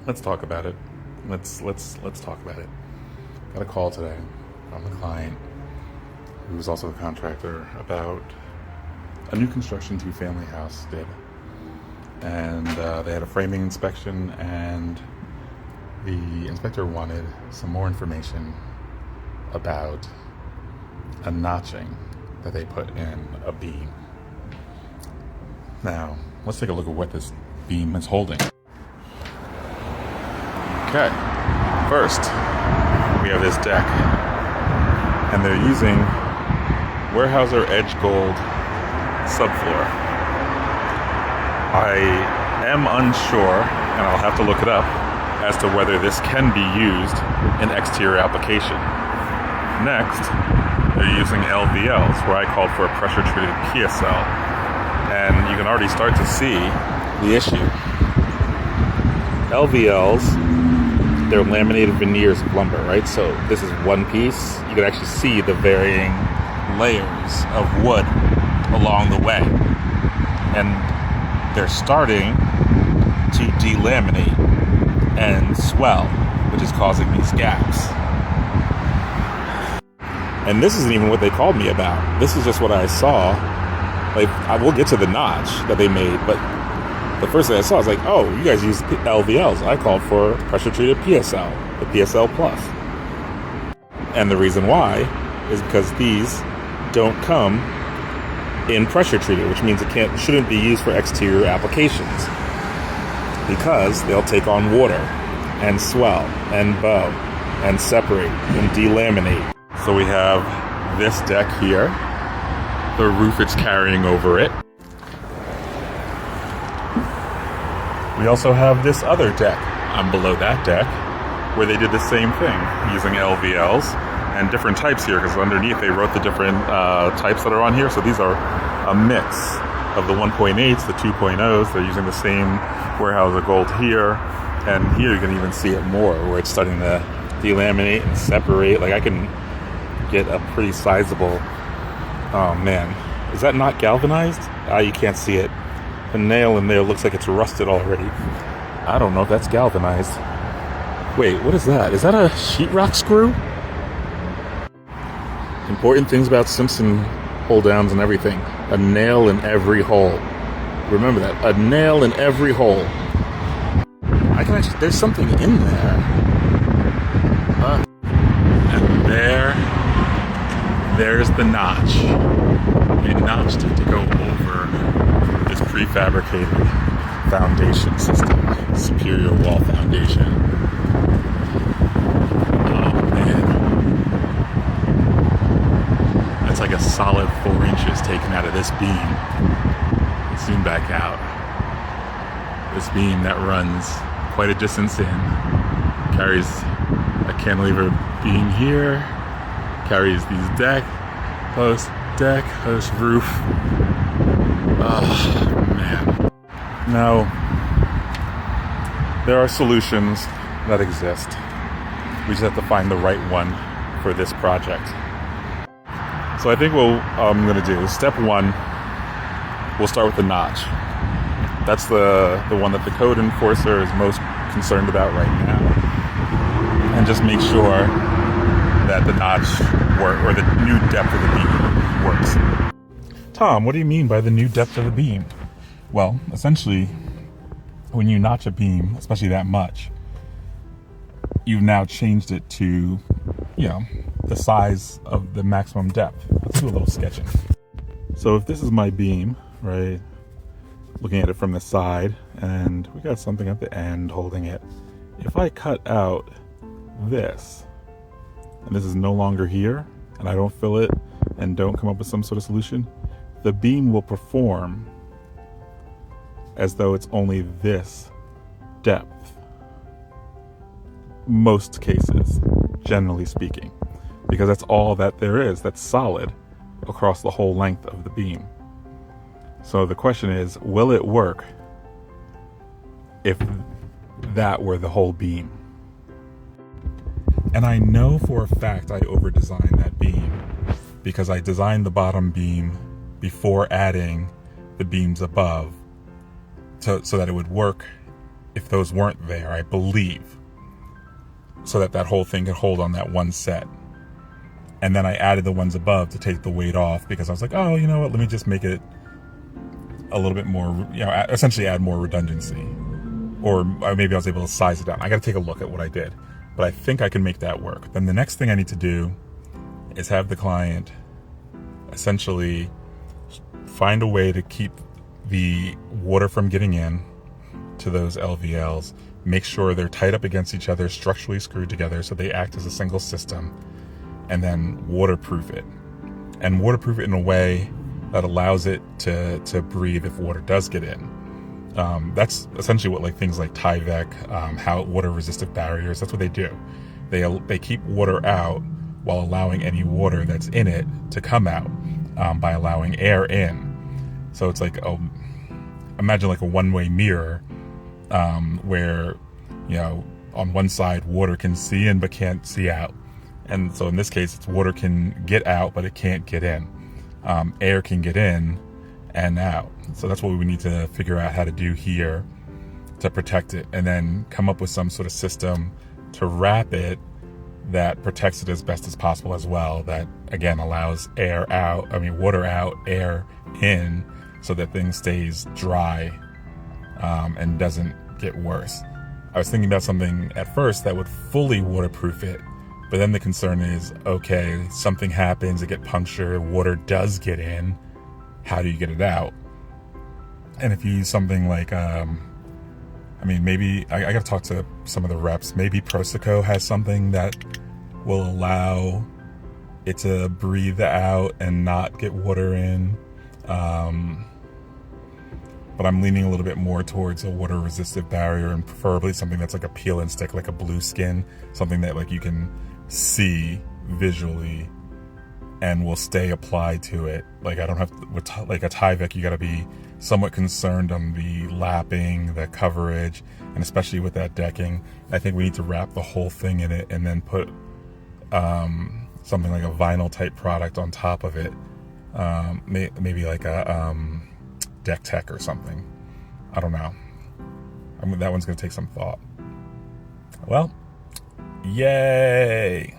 Let's talk about it. Let's talk about it. Got a call today from the client, who's also the contractor, about a new construction two-family house did, and they had a framing inspection, and the inspector wanted some more information about a notching that they put in a beam. Now, let's take a look at what this beam is holding. Okay, first, we have this deck, and they're using Weyerhaeuser Edge Gold subfloor. I am unsure, and I'll have to look it up, as to whether this can be used in exterior application. Next, they're using LVLs, where I called for a pressure-treated PSL, and you can already start to see the issue. LVLs, they're laminated veneers of lumber, right? So this is one piece. You can actually see the varying layers of wood along the way. And they're starting to delaminate and swell, which is causing these gaps. And this isn't even what they called me about. This is just what I saw. Like, I will get to the notch that they made, but the first thing I saw, I was like, oh, you guys use LVLs. I called for pressure-treated PSL, the PSL Plus. And the reason why is because these don't come in pressure-treated, which means it shouldn't be used for exterior applications, because they'll take on water and swell and bow and separate and delaminate. So we have this deck here, the roof it's carrying over it. We also have this other deck below that deck, where they did the same thing using LVLs and different types here, because underneath they wrote the different types that are on here. So these are a mix of the 1.8s, the 2.0s. They're using the same Weyerhaeuser Gold here, and here you can even see it more, where it's starting to delaminate and separate. Like, I can get a pretty sizable, oh man, is that not galvanized? You can't see it. The nail in there looks like it's rusted already. I don't know if that's galvanized. Wait, what is that? Is that a sheetrock screw? Important things about Simpson hold downs and everything. A nail in every hole. Remember that. A nail in every hole. I can actually, there's something in there. And there's the notch. They notched it to go over this prefabricated foundation system, superior wall foundation. Oh man, that's like a solid 4 inches taken out of this beam. Zoom back out. This beam that runs quite a distance in, carries a cantilever beam here, carries these deck, post roof. Oh, man. Now, there are solutions that exist. We just have to find the right one for this project. So I think what I'm going to do, step one, we'll start with the notch. That's the one that the code enforcer is most concerned about right now. And just make sure that the notch or the new depth of the beam works. Tom, what do you mean by the new depth of the beam? Well, essentially, when you notch a beam, especially that much, you've now changed it to, the size of the maximum depth. Let's do a little sketching. So if this is my beam, right, looking at it from the side, and we got something at the end holding it. If I cut out this, and this is no longer here, and I don't fill it, and don't come up with some sort of solution, the beam will perform as though it's only this depth. Most cases, generally speaking, because that's all that there is that's solid across the whole length of the beam. So the question is, will it work if that were the whole beam? And I know for a fact I over-designed that beam, because I designed the bottom beam before adding the beams above so that it would work if those weren't there, I believe, so that that whole thing could hold on that one set. And then I added the ones above to take the weight off, because I was like, oh, you know what, let me just make it a little bit more, essentially add more redundancy. Or maybe I was able to size it down. I got to take a look at what I did, but I think I can make that work. Then the next thing I need to do is have the client essentially find a way to keep the water from getting in to those LVLs, make sure they're tied up against each other, structurally screwed together so they act as a single system, and then waterproof it. And waterproof it in a way that allows it to breathe if water does get in. That's essentially what things like Tyvek, how water resistive barriers, that's what they do. They keep water out while allowing any water that's in it to come out, by allowing air in. So it's like, imagine like a one-way mirror, where, on one side water can see in but can't see out. And so in this case, it's water can get out but it can't get in. Air can get in and out. So that's what we need to figure out how to do here to protect it, and then come up with some sort of system to wrap it that protects it as best as possible as well. That again allows water out, air in, so that thing stays dry, and doesn't get worse. I was thinking about something at first that would fully waterproof it, but then the concern is, okay, something happens, it get punctured, water does get in, how do you get it out? And if you use something like, maybe, I gotta talk to some of the reps, maybe Proseco has something that will allow it to breathe out and not get water in. But I'm leaning a little bit more towards a water resistive barrier, and preferably something that's like a peel and stick, like a blue skin, something that you can see visually and will stay applied to it. I don't have to, with a Tyvek, you got to be somewhat concerned on the lapping, the coverage, and especially with that decking. I think we need to wrap the whole thing in it and then put something like a vinyl type product on top of it, maybe like a deck tech or something. I don't know. That one's gonna take some thought. Well, yay!